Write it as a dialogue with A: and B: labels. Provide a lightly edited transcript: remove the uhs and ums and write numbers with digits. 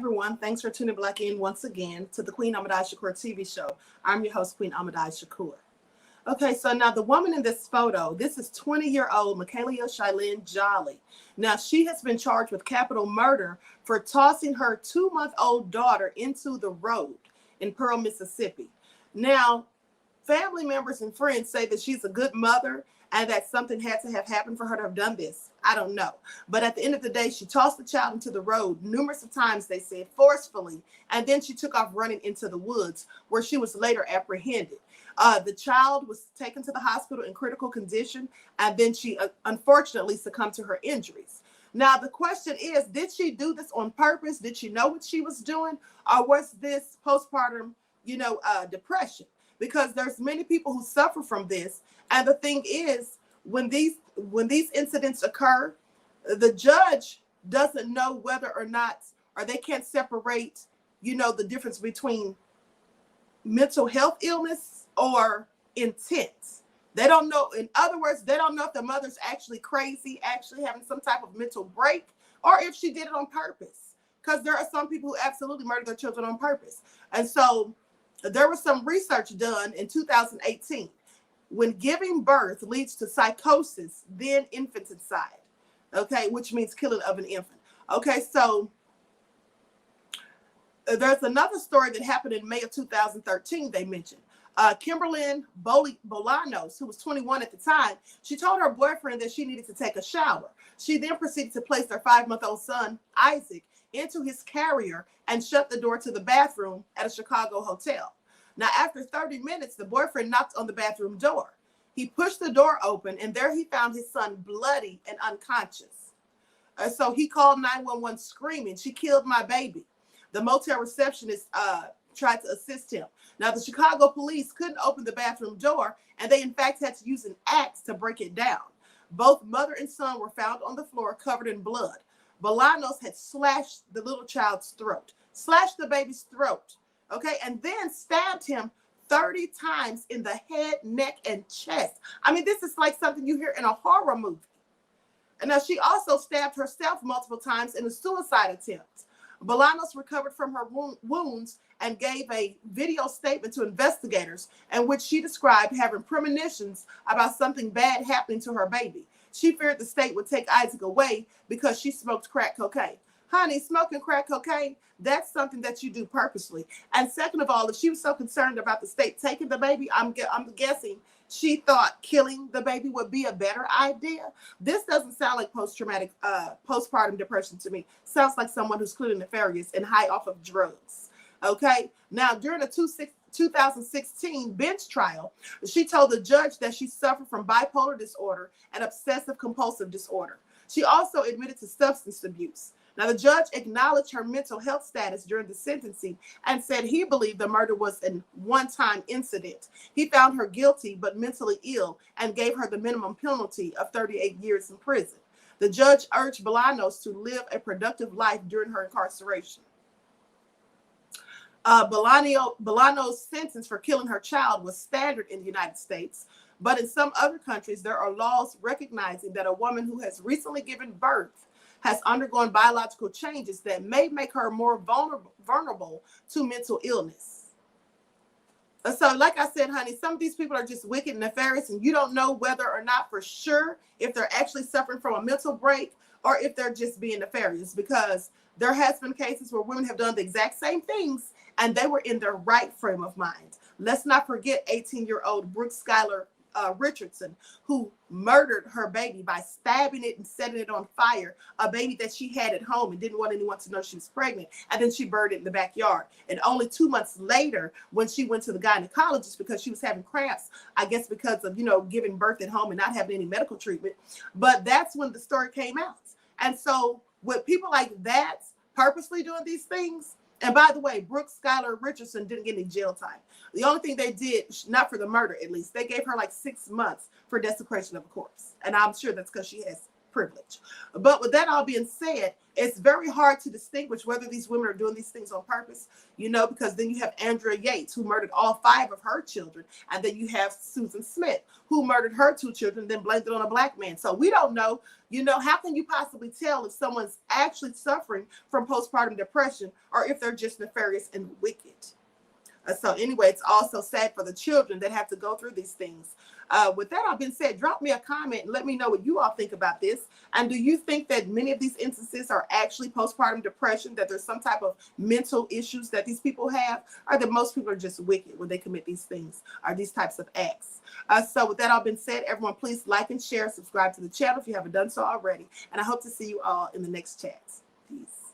A: everyone. Thanks for tuning back in once again to the Queen Ahmadiyyah Shakur TV show. I'm your host, Queen Ahmadiyyah Shakur. Okay, so now the woman in this photo, this is 20-year-old Michaela Shailene Jolly. Now, she has been charged with capital murder for tossing her 2-month-old daughter into the road in Pearl, Mississippi. Now, family members and friends say that she's a good mother and that something had to have happened for her to have done this. I don't know. But at the end of the day, she tossed the child into the road numerous of times, they said, forcefully, and then she took off running into the woods where she was later apprehended. The child was taken to the hospital in critical condition, and then she unfortunately succumbed to her injuries. Now, the question is, did she do this on purpose? Did she know what she was doing? Or was this postpartum, depression? Because there's many people who suffer from this. And the thing is, when these incidents occur, the judge doesn't know whether or not, or they can't separate, the difference between mental health illness or intent. They don't know. In other words, they don't know if the mother's actually crazy, actually having some type of mental break, or if she did it on purpose. Because there are some people who absolutely murder their children on purpose. And so there was some research done in 2018. When giving birth leads to psychosis, then infanticide, okay, which means killing of an infant. Okay, so there's another story that happened in May of 2013, they mentioned. Kimberlyn Bolanos, who was 21 at the time, she told her boyfriend that she needed to take a shower. She then proceeded to place their 5-month-old son, Isaac, into his carrier and shut the door to the bathroom at a Chicago hotel. Now, after 30 minutes, the boyfriend knocked on the bathroom door. He pushed the door open, and there he found his son bloody and unconscious. So he called 911 screaming, "She killed my baby." The motel receptionist tried to assist him. Now, the Chicago police couldn't open the bathroom door, and they, in fact, had to use an axe to break it down. Both mother and son were found on the floor covered in blood. Bolanos had slashed the little child's throat, slashed the baby's throat. Okay, and then stabbed him 30 times in the head, neck, and chest. I mean, this is like something you hear in a horror movie. And now she also stabbed herself multiple times in a suicide attempt. Bolanos recovered from her wounds and gave a video statement to investigators in which she described having premonitions about something bad happening to her baby. She feared the state would take Isaac away because she smoked crack cocaine. Honey, smoking crack cocaine, that's something that you do purposely. And second of all, if she was so concerned about the state taking the baby, I'm guessing she thought killing the baby would be a better idea. This doesn't sound like postpartum depression to me. Sounds like someone who's clearly nefarious and high off of drugs. Okay, now during the 2016 bench trial, she told the judge that she suffered from bipolar disorder and obsessive compulsive disorder. She also admitted to substance abuse. Now, the judge acknowledged her mental health status during the sentencing and said he believed the murder was a one-time incident. He found her guilty but mentally ill and gave her the minimum penalty of 38 years in prison. The judge urged Bolanos to live a productive life during her incarceration. Bolanos' sentence for killing her child was standard in the United States, but in some other countries, there are laws recognizing that a woman who has recently given birth has undergone biological changes that may make her more vulnerable to mental illness. So like I said, honey, some of these people are just wicked and nefarious, and you don't know whether or not for sure if they're actually suffering from a mental break or if they're just being nefarious, because there has been cases where women have done the exact same things and they were in their right frame of mind. Let's not forget 18-year-old Brooke Skylar Richardson, who murdered her baby by stabbing it and setting it on fire, a baby that she had at home and didn't want anyone to know she was pregnant, and then she buried it in the backyard. And only 2 months later, when she went to the gynecologist because she was having cramps, I guess because of, giving birth at home and not having any medical treatment, but that's when the story came out. And so with people like that purposely doing these things, and by the way, Brooke Skylar Richardson didn't get any jail time. The only thing they did, not for the murder at least, they gave her like 6 months for desecration of a corpse. And I'm sure that's because she has privilege. But with that all being said, it's very hard to distinguish whether these women are doing these things on purpose, because then you have Andrea Yates, who murdered all 5 of her children. And then you have Susan Smith, who murdered her 2 children, then blamed it on a black man. So we don't know, how can you possibly tell if someone's actually suffering from postpartum depression or if they're just nefarious and wicked? So anyway, it's also sad for the children that have to go through these things. With that all being said, drop me a comment and let me know what you all think about this. And do you think that many of these instances are actually postpartum depression, that there's some type of mental issues that these people have, or that most people are just wicked when they commit these things or these types of acts? So with that all being said, everyone, please like and share, subscribe to the channel if you haven't done so already. And I hope to see you all in the next chat. Peace.